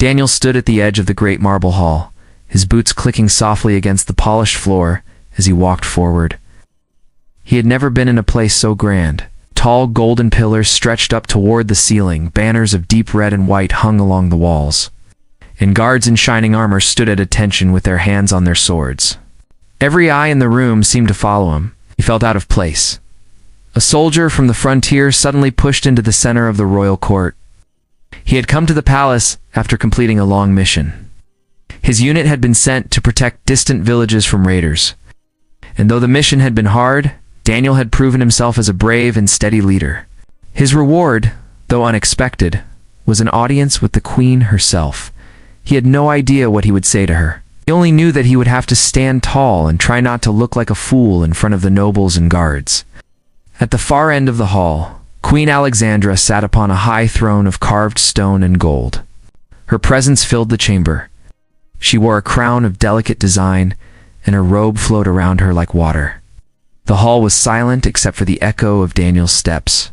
Daniel stood at the edge of the great marble hall, his boots clicking softly against the polished floor as he walked forward. He had never been in a place so grand. Tall golden pillars stretched up toward the ceiling, banners of deep red and white hung along the walls, and guards in shining armor stood at attention with their hands on their swords. Every eye in the room seemed to follow him. He felt out of place. A soldier from the frontier suddenly pushed into the center of the royal court. He had come to the palace after completing a long mission. His unit had been sent to protect distant villages from raiders. And though the mission had been hard, Daniel had proven himself as a brave and steady leader. His reward, though unexpected, was an audience with the queen herself. He had no idea what he would say to her. He only knew that he would have to stand tall and try not to look like a fool in front of the nobles and guards. At the far end of the hall, Queen Alexandra sat upon a high throne of carved stone and gold. Her presence filled the chamber. She wore a crown of delicate design, and her robe flowed around her like water. The hall was silent except for the echo of Daniel's steps.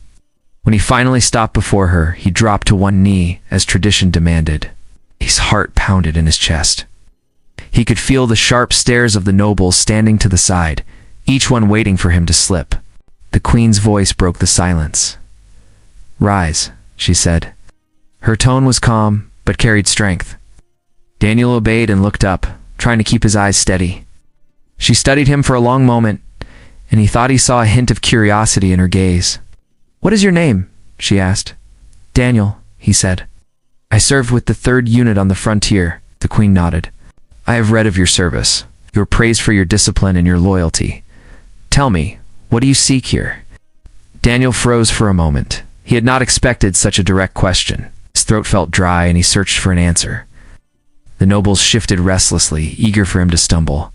When he finally stopped before her, he dropped to one knee as tradition demanded. His heart pounded in his chest. He could feel the sharp stares of the nobles standing to the side, each one waiting for him to slip. The queen's voice broke the silence. "Rise," she said. Her tone was calm, but carried strength. Daniel obeyed and looked up, trying to keep his eyes steady. She studied him for a long moment, and he thought he saw a hint of curiosity in her gaze. "What is your name?" she asked. "Daniel," he said. "I served with the 3rd unit on the frontier," the queen nodded. "I have read of your service. You are praised for your discipline and your loyalty. Tell me, what do you seek here?" Daniel froze for a moment. He had not expected such a direct question. His throat felt dry and he searched for an answer. The nobles shifted restlessly, eager for him to stumble.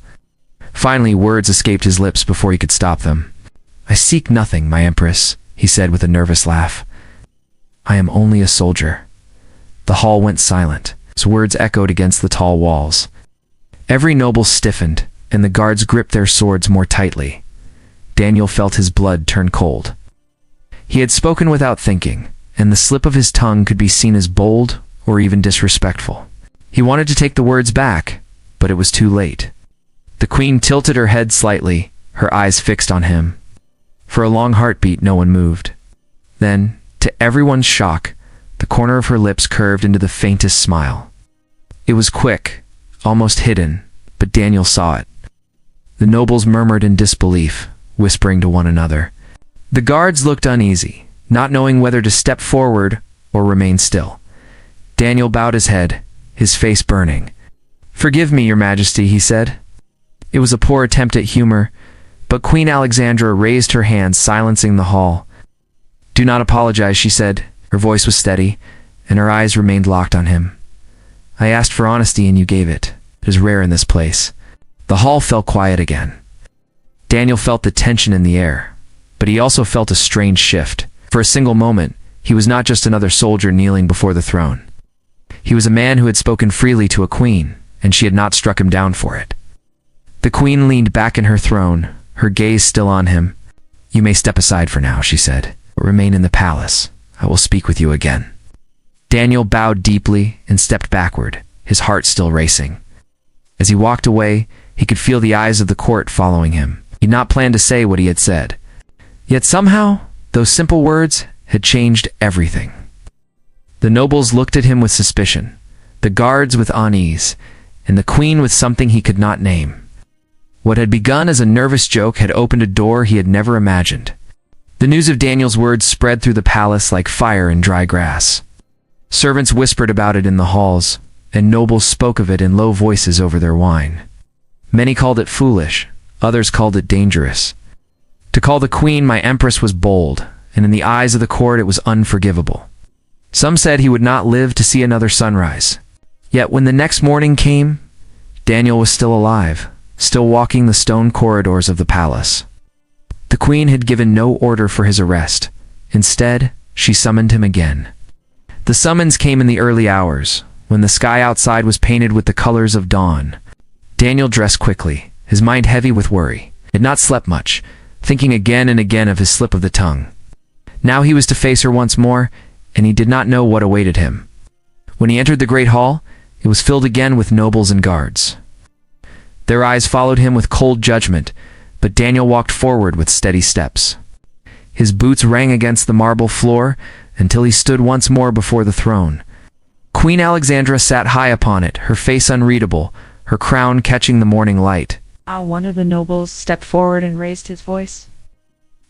Finally, words escaped his lips before he could stop them. "I seek nothing, my Empress," he said with a nervous laugh. "I am only a soldier." The hall went silent. His words echoed against the tall walls. Every noble stiffened, and the guards gripped their swords more tightly. Daniel felt his blood turn cold. He had spoken without thinking, and the slip of his tongue could be seen as bold or even disrespectful. He wanted to take the words back, but it was too late. The queen tilted her head slightly, her eyes fixed on him. For a long heartbeat, no one moved. Then, to everyone's shock, the corner of her lips curved into the faintest smile. It was quick, almost hidden, but Daniel saw it. The nobles murmured in disbelief, whispering to one another. The guards looked uneasy, not knowing whether to step forward or remain still. Daniel bowed his head, his face burning. "Forgive me, Your Majesty," he said. It was a poor attempt at humor, but Queen Alexandra raised her hand, silencing the hall. "Do not apologize," she said. Her voice was steady, and her eyes remained locked on him. "I asked for honesty and you gave it. It is rare in this place." The hall fell quiet again. Daniel felt the tension in the air, but he also felt a strange shift. For a single moment, he was not just another soldier kneeling before the throne. He was a man who had spoken freely to a queen, and she had not struck him down for it. The queen leaned back in her throne, her gaze still on him. "You may step aside for now," she said, "but remain in the palace. I will speak with you again." Daniel bowed deeply and stepped backward, his heart still racing. As he walked away, he could feel the eyes of the court following him. He had not planned to say what he had said. Yet somehow, those simple words had changed everything. The nobles looked at him with suspicion, the guards with unease, and the queen with something he could not name. What had begun as a nervous joke had opened a door he had never imagined. The news of Daniel's words spread through the palace like fire in dry grass. Servants whispered about it in the halls, and nobles spoke of it in low voices over their wine. Many called it foolish, others called it dangerous. To call the queen my Empress was bold, and in the eyes of the court it was unforgivable. Some said he would not live to see another sunrise. Yet when the next morning came, Daniel was still alive, still walking the stone corridors of the palace. The queen had given no order for his arrest. Instead, she summoned him again. The summons came in the early hours, when the sky outside was painted with the colors of dawn. Daniel dressed quickly, his mind heavy with worry. He had not slept much, thinking again and again of his slip of the tongue. Now he was to face her once more, and he did not know what awaited him. When he entered the great hall, it was filled again with nobles and guards. Their eyes followed him with cold judgment, but Daniel walked forward with steady steps. His boots rang against the marble floor until he stood once more before the throne. Queen Alexandra sat high upon it, her face unreadable, her crown catching the morning light. One of the nobles stepped forward and raised his voice.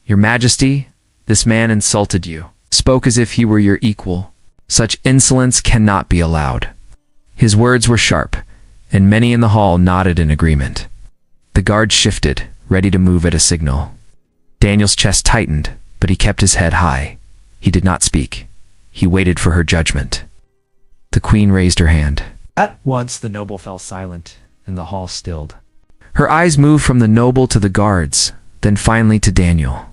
"Your Majesty, this man insulted you, spoke as if he were your equal. Such insolence cannot be allowed." His words were sharp, and many in the hall nodded in agreement. The guards shifted, ready to move at a signal. Daniel's chest tightened, but he kept his head high. He did not speak. He waited for her judgment. The queen raised her hand. At once the noble fell silent, and the hall stilled. Her eyes moved from the noble to the guards, then finally to Daniel.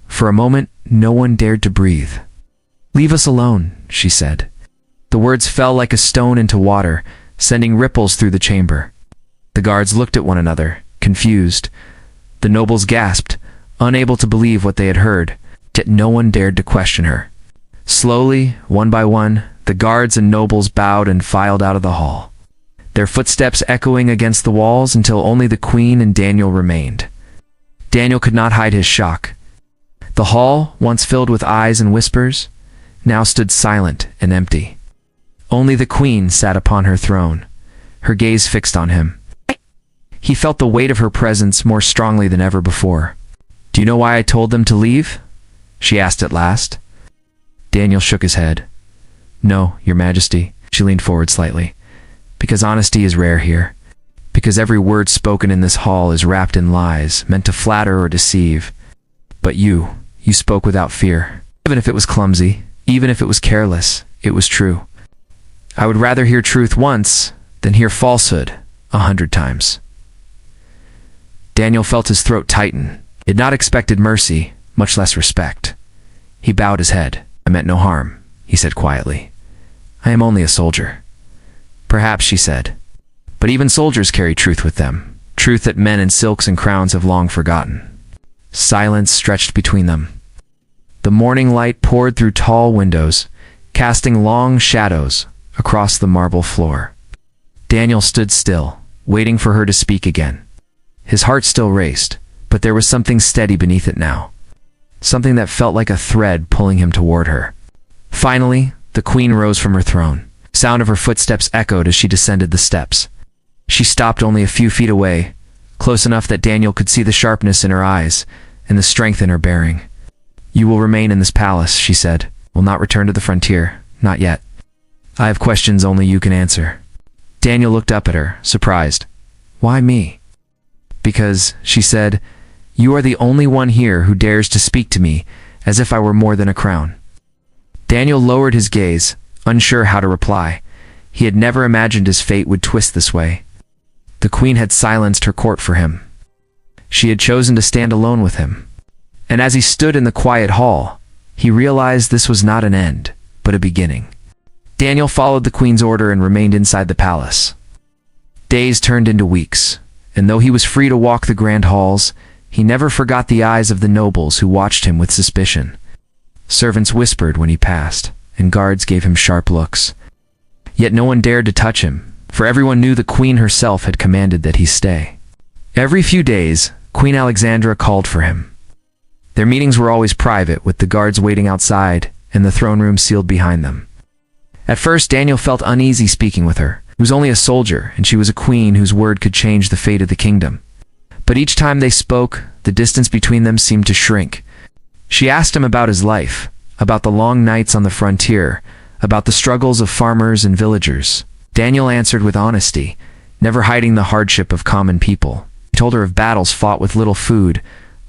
For a moment, no one dared to breathe. "Leave us alone," she said. The words fell like a stone into water, sending ripples through the chamber. The guards looked at one another, confused. The nobles gasped, unable to believe what they had heard, yet no one dared to question her. Slowly, one by one, the guards and nobles bowed and filed out of the hall, their footsteps echoing against the walls until only the queen and Daniel remained. Daniel could not hide his shock. The hall, once filled with eyes and whispers, now stood silent and empty. Only the queen sat upon her throne, her gaze fixed on him. He felt the weight of her presence more strongly than ever before. "Do you know why I told them to leave?" she asked at last. Daniel shook his head. "No, Your Majesty." She leaned forward slightly. "Because honesty is rare here. Because every word spoken in this hall is wrapped in lies, meant to flatter or deceive. But you spoke without fear. Even if it was clumsy, even if it was careless, it was true. I would rather hear truth once than hear falsehood 100 times." Daniel felt his throat tighten. He had not expected mercy, much less respect. He bowed his head. "I meant no harm," he said quietly. "I am only a soldier." "Perhaps," she said. "But even soldiers carry truth with them, truth that men in silks and crowns have long forgotten." Silence stretched between them. The morning light poured through tall windows, casting long shadows across the marble floor. Daniel stood still, waiting for her to speak again. His heart still raced, but there was something steady beneath it now. Something that felt like a thread pulling him toward her. Finally, the queen rose from her throne. The sound of her footsteps echoed as she descended the steps. She stopped only a few feet away, close enough that Daniel could see the sharpness in her eyes and the strength in her bearing. "You will remain in this palace," she said. "Will not return to the frontier. Not yet. I have questions only you can answer." Daniel looked up at her, surprised. "Why me?" "Because," she said, "you are the only one here who dares to speak to me as if I were more than a crown." Daniel lowered his gaze, unsure how to reply. He had never imagined his fate would twist this way. The queen had silenced her court for him. She had chosen to stand alone with him. And as he stood in the quiet hall, he realized this was not an end, but a beginning. Daniel followed the queen's order and remained inside the palace. Days turned into weeks, and though he was free to walk the grand halls, he never forgot the eyes of the nobles who watched him with suspicion. Servants whispered when he passed, and guards gave him sharp looks. Yet no one dared to touch him, for everyone knew the queen herself had commanded that he stay. Every few days, Queen Alexandra called for him. Their meetings were always private, with the guards waiting outside and the throne room sealed behind them. At first, Daniel felt uneasy speaking with her. He was only a soldier, and she was a queen whose word could change the fate of the kingdom. But each time they spoke, the distance between them seemed to shrink. She asked him about his life, about the long nights on the frontier, about the struggles of farmers and villagers. Daniel answered with honesty, never hiding the hardship of common people. He told her of battles fought with little food,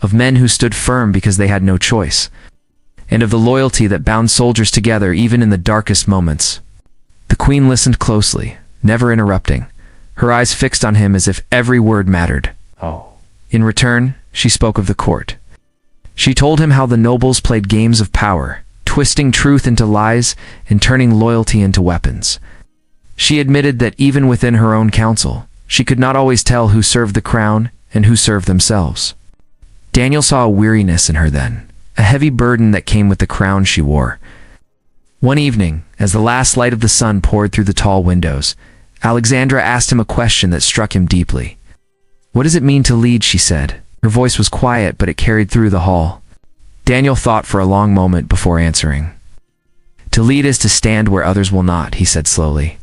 of men who stood firm because they had no choice, and of the loyalty that bound soldiers together even in the darkest moments. The queen listened closely, never interrupting, her eyes fixed on him as if every word mattered. In return, she spoke of the court. She told him how the nobles played games of power, twisting truth into lies and turning loyalty into weapons. She admitted that even within her own council, she could not always tell who served the crown and who served themselves. Daniel saw a weariness in her then, a heavy burden that came with the crown she wore. One evening, As the last light of the sun poured through the tall windows, Alexandra asked him a question that struck him deeply. "What does it mean to lead?" she said. Her voice was quiet, but it carried through the hall. Daniel thought for a long moment before answering. "To lead is to stand where others will not," he said slowly.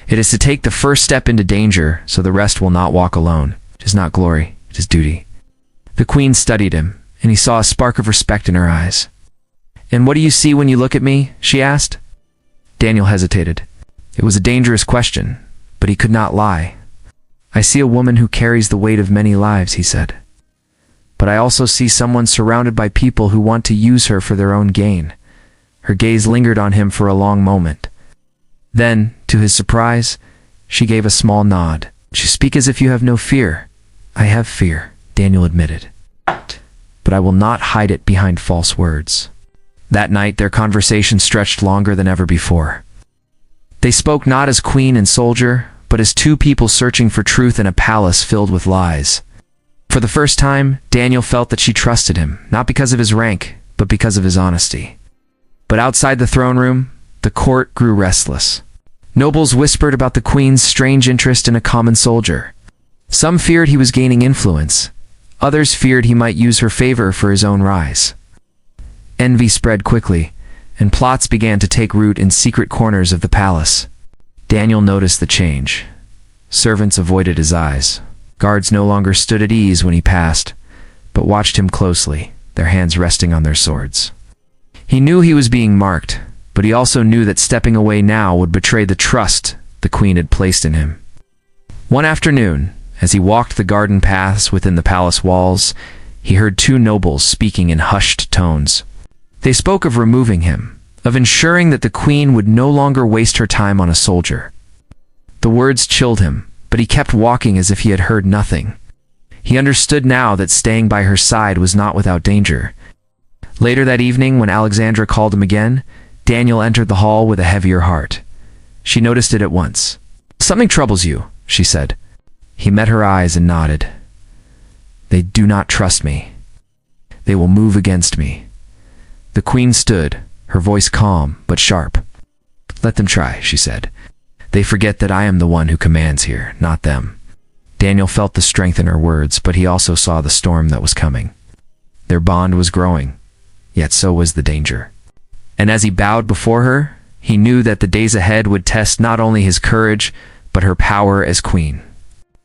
"It is to take the first step into danger so the rest will not walk alone. It is not glory, it is duty." The queen studied him, and he saw a spark of respect in her eyes. "And what do you see when you look at me?" she asked. Daniel hesitated. It was a dangerous question, but he could not lie. "I see a woman who carries the weight of many lives," he said. "But I also see someone surrounded by people who want to use her for their own gain." Her gaze lingered on him for a long moment. Then, to his surprise, she gave a small nod. "You speak as if you have no fear." "I have fear," Daniel admitted. "But I will not hide it behind false words." That night, their conversation stretched longer than ever before. They spoke not as queen and soldier, but as two people searching for truth in a palace filled with lies. For the first time, Daniel felt that she trusted him, not because of his rank, but because of his honesty. But outside the throne room, the court grew restless. Nobles whispered about the queen's strange interest in a common soldier. Some feared he was gaining influence. Others feared he might use her favor for his own rise. Envy spread quickly, and plots began to take root in secret corners of the palace. Daniel noticed the change. Servants avoided his eyes. Guards no longer stood at ease when he passed, but watched him closely, their hands resting on their swords. He knew he was being marked, but he also knew that stepping away now would betray the trust the queen had placed in him. One afternoon, as he walked the garden paths within the palace walls, he heard two nobles speaking in hushed tones. They spoke of removing him, of ensuring that the queen would no longer waste her time on a soldier. The words chilled him, but he kept walking as if he had heard nothing. He understood now that staying by her side was not without danger. Later that evening, when Alexandra called him again, Daniel entered the hall with a heavier heart. She noticed it at once. "Something troubles you," she said. He met her eyes and nodded. "They do not trust me. They will move against me." The queen stood, her voice calm but sharp. "Let them try," she said. "They forget that I am the one who commands here, not them." Daniel felt the strength in her words, but he also saw the storm that was coming. Their bond was growing, yet so was the danger. And as he bowed before her, he knew that the days ahead would test not only his courage, but her power as queen.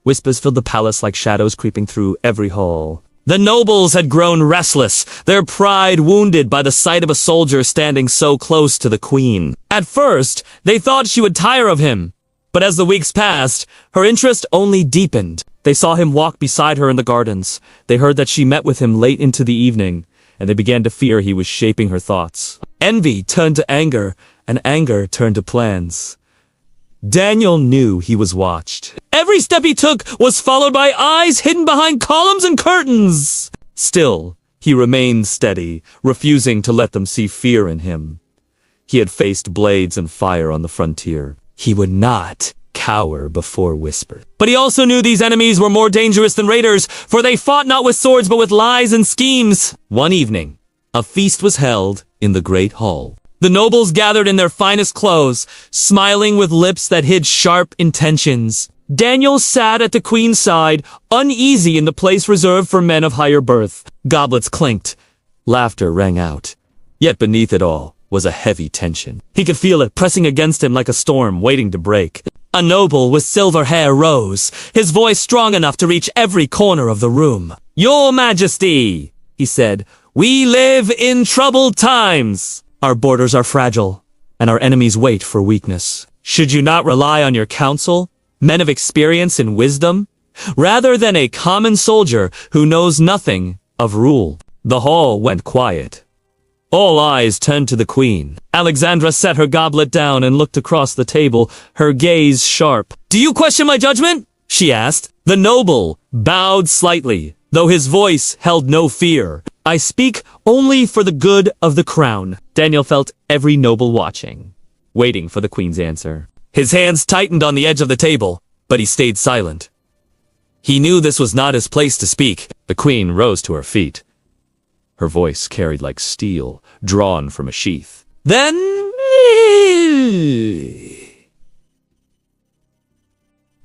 Whispers filled the palace like shadows creeping through every hall. The nobles had grown restless, their pride wounded by the sight of a soldier standing so close to the queen. At first, they thought she would tire of him, but as the weeks passed, her interest only deepened. They saw him walk beside her in the gardens. They heard that she met with him late into the evening, and they began to fear he was shaping her thoughts. Envy turned to anger, and anger turned to plans. Daniel knew he was watched. Every step he took was followed by eyes hidden behind columns and curtains. Still, he remained steady, refusing to let them see fear in him. He had faced blades and fire on the frontier. He would not cower before whispers. But he also knew these enemies were more dangerous than raiders, for they fought not with swords but with lies and schemes. One evening, a feast was held in the great hall. The nobles gathered in their finest clothes, smiling with lips that hid sharp intentions. Daniel sat at the queen's side, uneasy in the place reserved for men of higher birth. Goblets clinked. Laughter rang out. Yet beneath it all was a heavy tension. He could feel it pressing against him like a storm waiting to break. A noble with silver hair rose, his voice strong enough to reach every corner of the room. "Your Majesty," he said, "we live in troubled times. Our borders are fragile, and our enemies wait for weakness. Should you not rely on your counsel, men of experience and wisdom, rather than a common soldier who knows nothing of rule?" The hall went quiet. All eyes turned to the queen. Alexandra set her goblet down and looked across the table, her gaze sharp. "Do you question my judgment?" she asked. The noble bowed slightly, though his voice held no fear. "I speak only for the good of the crown." Daniel felt every noble watching, waiting for the queen's answer. His hands tightened on the edge of the table, but he stayed silent. He knew this was not his place to speak. The queen rose to her feet. Her voice carried like steel, drawn from a sheath. "Then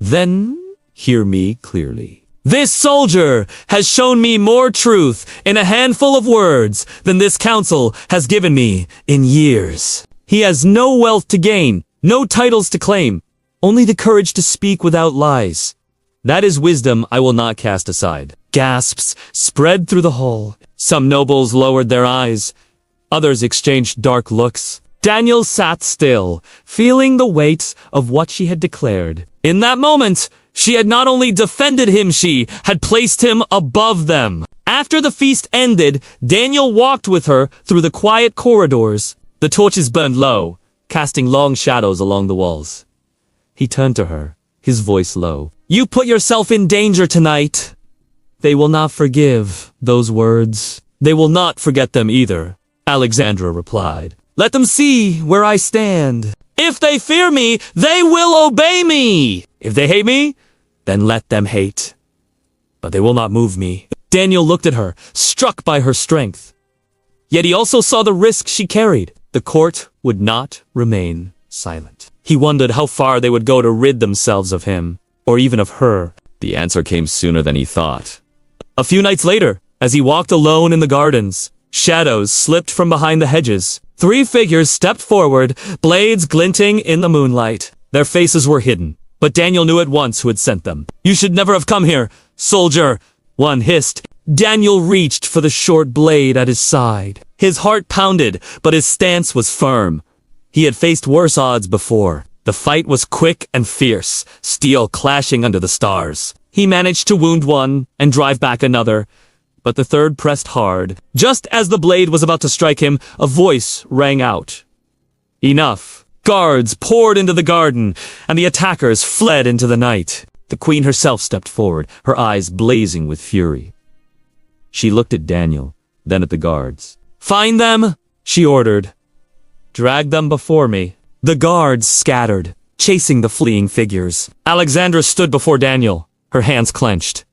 Then hear me clearly. This soldier has shown me more truth in a handful of words than this council has given me in years. He has no wealth to gain, no titles to claim, only the courage to speak without lies. That is wisdom I will not cast aside. Gasps spread through the hall. Some nobles lowered their eyes. Others exchanged dark looks. Daniel sat still, feeling the weight of what she had declared. In that moment, she had not only defended him, she had placed him above them. After the feast ended, Daniel walked with her through the quiet corridors. The torches burned low, casting long shadows along the walls. He turned to her, his voice low. You put yourself in danger tonight. They will not forgive those words. They will not forget them either, Alexandra replied. Let them see where I stand. If they fear me, they will obey me. If they hate me, then let them hate. But they will not move me. Daniel looked at her, struck by her strength. Yet he also saw the risk she carried. The court would not remain silent. He wondered how far they would go to rid themselves of him, or even of her. The answer came sooner than he thought. A few nights later, as he walked alone in the gardens, shadows slipped from behind the hedges. 3 figures stepped forward, blades glinting in the moonlight. Their faces were hidden, but Daniel knew at once who had sent them. You should never have come here, soldier, one hissed. Daniel reached for the short blade at his side. His heart pounded, but his stance was firm. He had faced worse odds before. The fight was quick and fierce, steel clashing under the stars. He managed to wound one and drive back another, but the third pressed hard. Just as the blade was about to strike him, a voice rang out. Enough. Guards poured into the garden, and the attackers fled into the night. The queen herself stepped forward, her eyes blazing with fury. She looked at Daniel, then at the guards. Find them, she ordered. Drag them before me. The guards scattered, chasing the fleeing figures. Alexandra stood before Daniel, her hands clenched.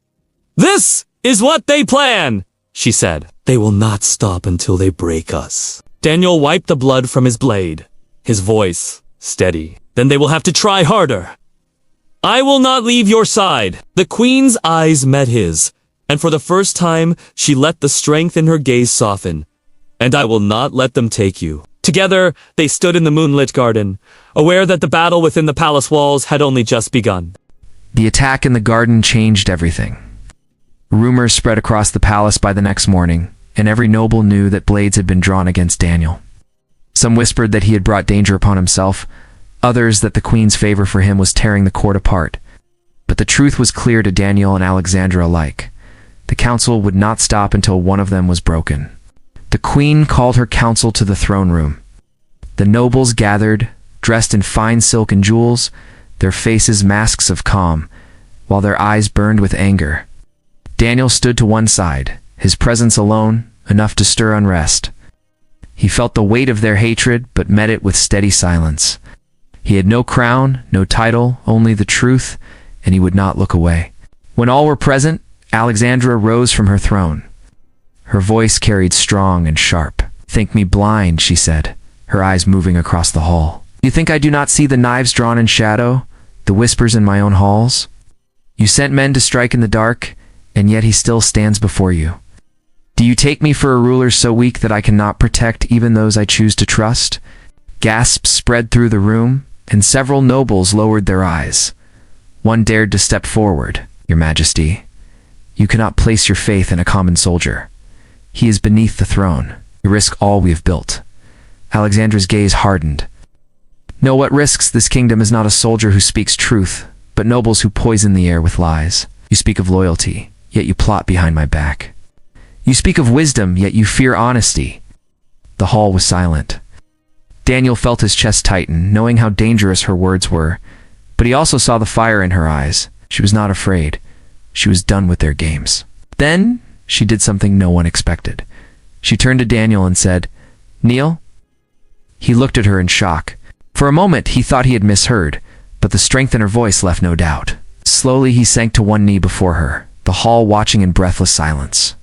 This is what they plan, she said. They will not stop until they break us. Daniel wiped the blood from his blade, his voice steady. Then they will have to try harder. I will not leave your side. The queen's eyes met his, and for the first time, she let the strength in her gaze soften. And I will not let them take you. Together, they stood in the moonlit garden, aware that the battle within the palace walls had only just begun. The attack in the garden changed everything. Rumors spread across the palace by the next morning, and every noble knew that blades had been drawn against Daniel. Some whispered that he had brought danger upon himself, others that the queen's favor for him was tearing the court apart. But the truth was clear to Daniel and Alexandra alike. The council would not stop until one of them was broken. The queen called her council to the throne room. The nobles gathered, dressed in fine silk and jewels, their faces masks of calm, while their eyes burned with anger. Daniel stood to one side, his presence alone, enough to stir unrest. He felt the weight of their hatred, but met it with steady silence. He had no crown, no title, only the truth, and he would not look away. When all were present, Alexandra rose from her throne. Her voice carried strong and sharp. Think me blind, she said, her eyes moving across the hall. You think I do not see the knives drawn in shadow, the whispers in my own halls? You sent men to strike in the dark, and yet he still stands before you. Do you take me for a ruler so weak that I cannot protect even those I choose to trust? Gasps spread through the room, and several nobles lowered their eyes. One dared to step forward. Your Majesty, you cannot place your faith in a common soldier. He is beneath the throne. You risk all we have built. Alexandra's gaze hardened. No, what risks this kingdom is not a soldier who speaks truth, but nobles who poison the air with lies. You speak of loyalty, yet you plot behind my back. You speak of wisdom, yet you fear honesty. The hall was silent. Daniel felt his chest tighten, knowing how dangerous her words were, but he also saw the fire in her eyes. She was not afraid. She was done with their games. Then she did something no one expected. She turned to Daniel and said, Kneel? He looked at her in shock. For a moment, he thought he had misheard, but the strength in her voice left no doubt. Slowly, he sank to one knee before her, the hall watching in breathless silence.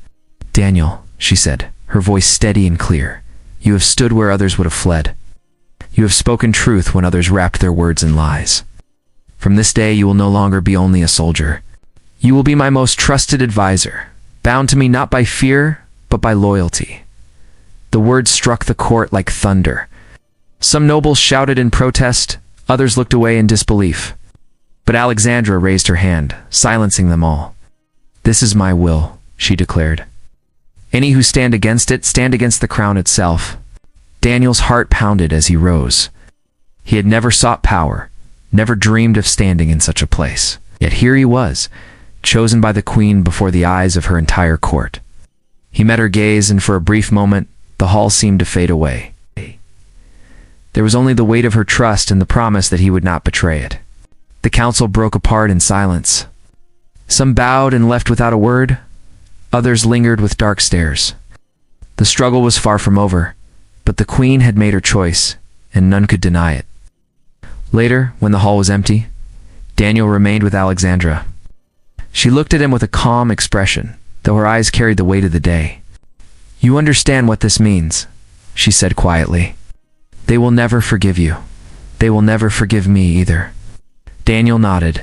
Daniel, she said, her voice steady and clear, you have stood where others would have fled. You have spoken truth when others wrapped their words in lies. From this day you will no longer be only a soldier. You will be my most trusted advisor, bound to me not by fear, but by loyalty." The words struck the court like thunder. Some nobles shouted in protest, others looked away in disbelief. But Alexandra raised her hand, silencing them all. "This is my will," she declared. "Any who stand against it stand against the crown itself." Daniel's heart pounded as he rose. He had never sought power, never dreamed of standing in such a place. Yet here he was, chosen by the queen before the eyes of her entire court. He met her gaze, and for a brief moment, the hall seemed to fade away. There was only the weight of her trust and the promise that he would not betray it. The council broke apart in silence. Some bowed and left without a word. Others lingered with dark stares. The struggle was far from over, but the queen had made her choice, and none could deny it. Later, when the hall was empty, Daniel remained with Alexandra. She looked at him with a calm expression, though her eyes carried the weight of the day. "You understand what this means," she said quietly. "They will never forgive you. They will never forgive me either." Daniel nodded.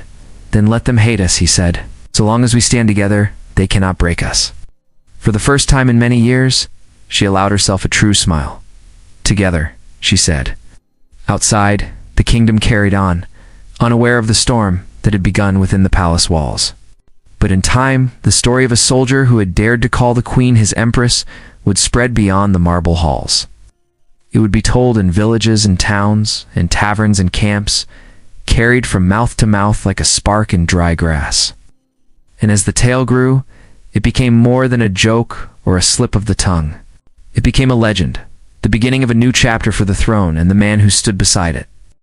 "Then let them hate us," he said. "So long as we stand together, they cannot break us." For the first time in many years, she allowed herself a true smile. "Together," she said. Outside, the kingdom carried on, unaware of the storm that had begun within the palace walls. But in time, the story of a soldier who had dared to call the queen his empress would spread beyond the marble halls. It would be told in villages and towns, in taverns and camps, carried from mouth to mouth like a spark in dry grass. And as the tale grew, it became more than a joke or a slip of the tongue. It became a legend, the beginning of a new chapter for the throne and the man who stood beside it.